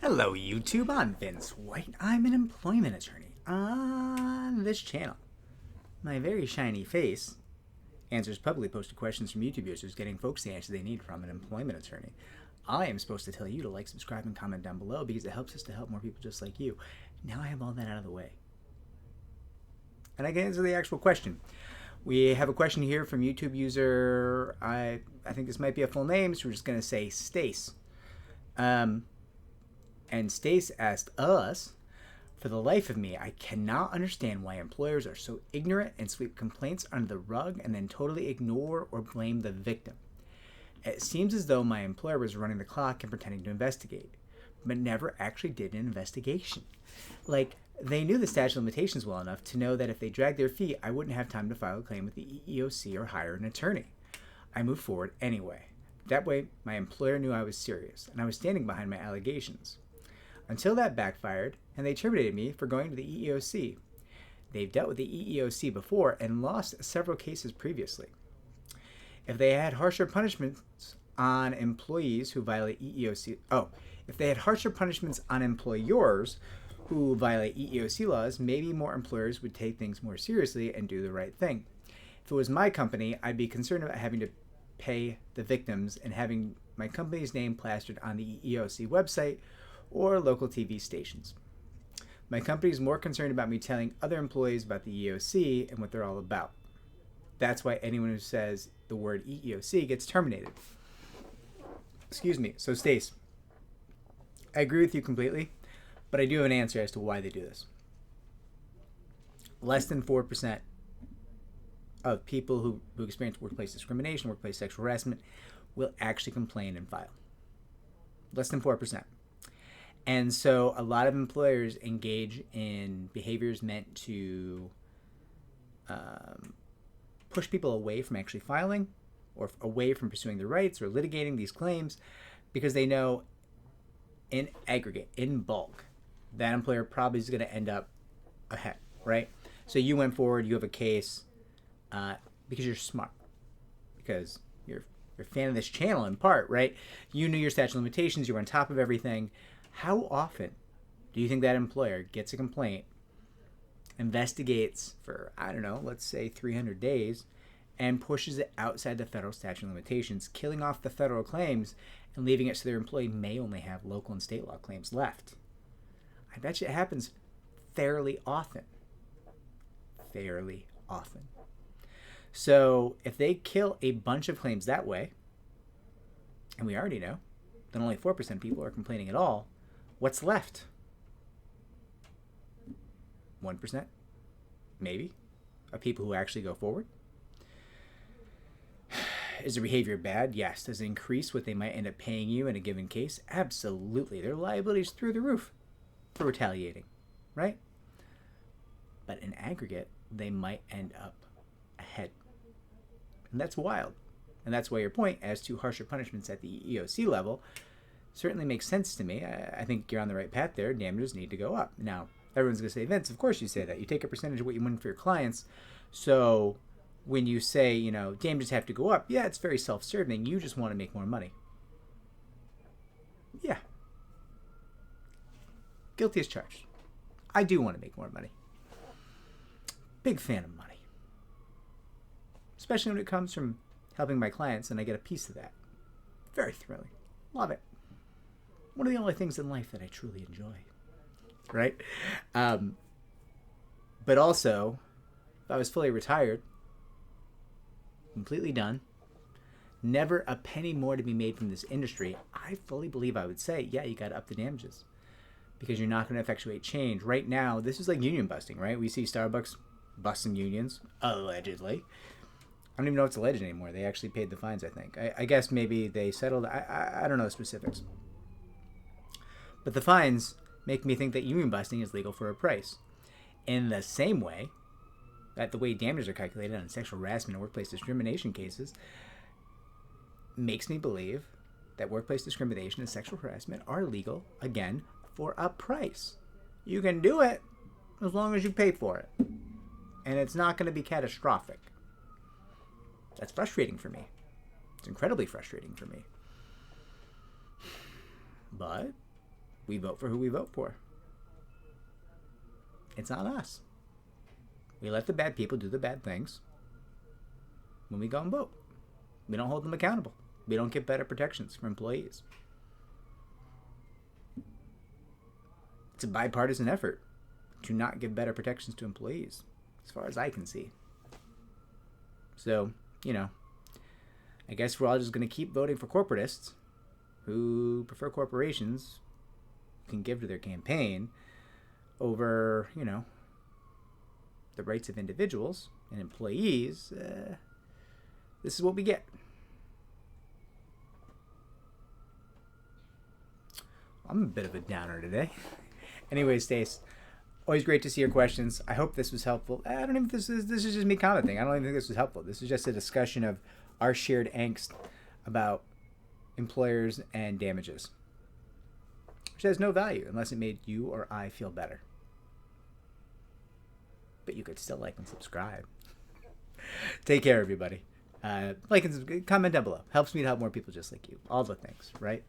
Hello YouTube, I'm Vince White. I'm an employment attorney on this channel. My very shiny face answers publicly posted questions from YouTube users, getting folks the answers they need from an employment attorney. I am supposed to tell you to like, subscribe, and comment down below because it helps us to help more people just like you. Now I have all that out of the way. And I can answer the actual question. We have a question here from YouTube user, I think this might be a full name, so we're just going to say Stace. And Stace asked us, for the life of me, I cannot understand why employers are so ignorant and sweep complaints under the rug and then totally ignore or blame the victim. It seems as though my employer was running the clock and pretending to investigate, but never actually did an investigation. Like, they knew the statute of limitations well enough to know that if they dragged their feet, I wouldn't have time to file a claim with the EEOC or hire an attorney. I moved forward anyway. That way, my employer knew I was serious, and I was standing behind my allegations. Until that backfired, and they terminated me for going to the EEOC. They've dealt with the EEOC before and lost several cases previously. If they had harsher punishments on employees who violate if they had harsher punishments on employers who violate EEOC laws, maybe more employers would take things more seriously and do the right thing. If it was my company, I'd be concerned about having to pay the victims and having my company's name plastered on the EEOC website or local TV stations. My company is more concerned about me telling other employees about the EEOC and what they're all about. That's why anyone who says the word EEOC gets terminated. Excuse me. So Stace, I agree with you completely, but I do have an answer as to why they do this. Less than 4% of people who experience workplace discrimination, workplace sexual harassment, will actually complain and file. Less than 4%. And so a lot of employers engage in behaviors meant to push people away from actually filing or away from pursuing their rights or litigating these claims because they know in aggregate, in bulk, that employer probably is going to end up ahead, right? So you went forward, you have a case because you're smart, because you're a fan of this channel in part, right? You knew your statute of limitations, you were on top of everything. How often do you think that employer gets a complaint, investigates for, I don't know, let's say 300 days, and pushes it outside the federal statute of limitations, killing off the federal claims and leaving it so their employee may only have local and state law claims left? I bet you it happens fairly often. Fairly often. So if they kill a bunch of claims that way, and we already know that only 4% of people are complaining at all, what's left? 1%? Maybe? Of people who actually go forward? Is their behavior bad? Yes. Does it increase what they might end up paying you in a given case? Absolutely. Their liability is through the roof for retaliating, right? But in aggregate, they might end up ahead. And that's wild. And that's why your point as to harsher punishments at the EEOC level certainly makes sense to me. I think you're on the right path there. Damages need to go up. Now, everyone's going to say, Vince, of course you say that. You take a percentage of what you win for your clients. So when you say, damages have to go up, yeah, it's very self-serving. You just want to make more money. Yeah. Guilty as charged. I do want to make more money. Big fan of money. Especially when it comes from helping my clients and I get a piece of that. Very thrilling. Love it. One of the only things in life that I truly enjoy. Right? But also, if I was fully retired, completely done, never a penny more to be made from this industry, I fully believe I would say, yeah, you got to up the damages. Because you're not going to effectuate change. Right now, this is like union busting, right? We see Starbucks busting unions, allegedly. I don't even know what's alleged anymore. They actually paid the fines, I think. I guess maybe they settled. I don't know the specifics. But the fines make me think that union busting is legal for a price. In the same way that the way damages are calculated on sexual harassment and workplace discrimination cases makes me believe that workplace discrimination and sexual harassment are legal, again, for a price. You can do it as long as you pay for it. And it's not going to be catastrophic. That's frustrating for me. It's incredibly frustrating for me. But We vote for who we vote for. It's not us. We let the bad people do the bad things when we go and vote. We don't hold them accountable. We don't get better protections for employees. It's a bipartisan effort to not give better protections to employees, as far as I can see. So, I guess we're all just going to keep voting for corporatists who prefer corporations can give to their campaign over, the rights of individuals and employees. This is what we get. I'm a bit of a downer today. Anyway, Stace, always great to see your questions. I hope this was helpful. I don't even think this is just me commenting. I don't even think this was helpful. This is just a discussion of our shared angst about employers and damages, which has no value unless it made you or I feel better. But you could still like and subscribe. Take care, everybody. Like and comment down below. Helps me to help more people just like you. All the things, right?